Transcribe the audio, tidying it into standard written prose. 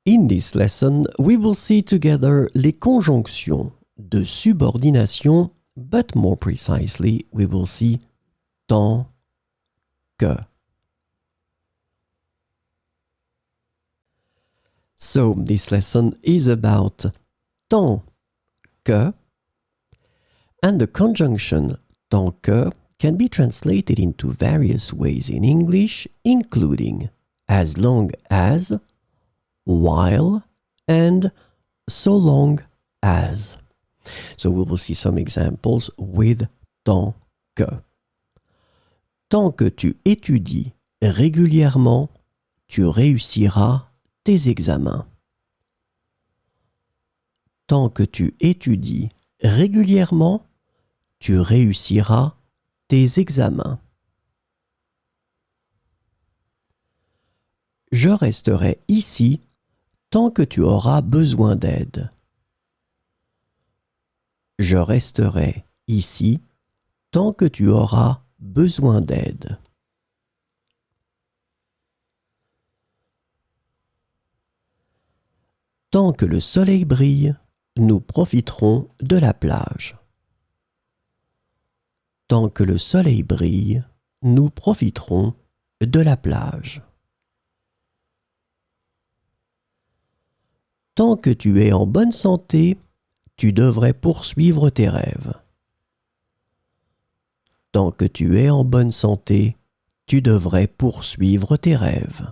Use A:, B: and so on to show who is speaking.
A: In this lesson, we will see together les conjonctions de subordination, but more precisely, we will see tant que. So, this lesson is about tant que, and the conjunction tant que can be translated into various ways in English, including as long as, while, and so long as. So we will see some examples with tant que. Tant que tu étudies régulièrement, tu réussiras tes examens. Tant que tu étudies régulièrement, tu réussiras tes examens. Je resterai ici tant que tu auras besoin d'aide. Je resterai ici tant que tu auras besoin d'aide. Tant que le soleil brille, nous profiterons de la plage. Tant que le soleil brille, nous profiterons de la plage. Tant que tu es en bonne santé, tu devrais poursuivre tes rêves. Tant que tu es en bonne santé, tu devrais poursuivre tes rêves.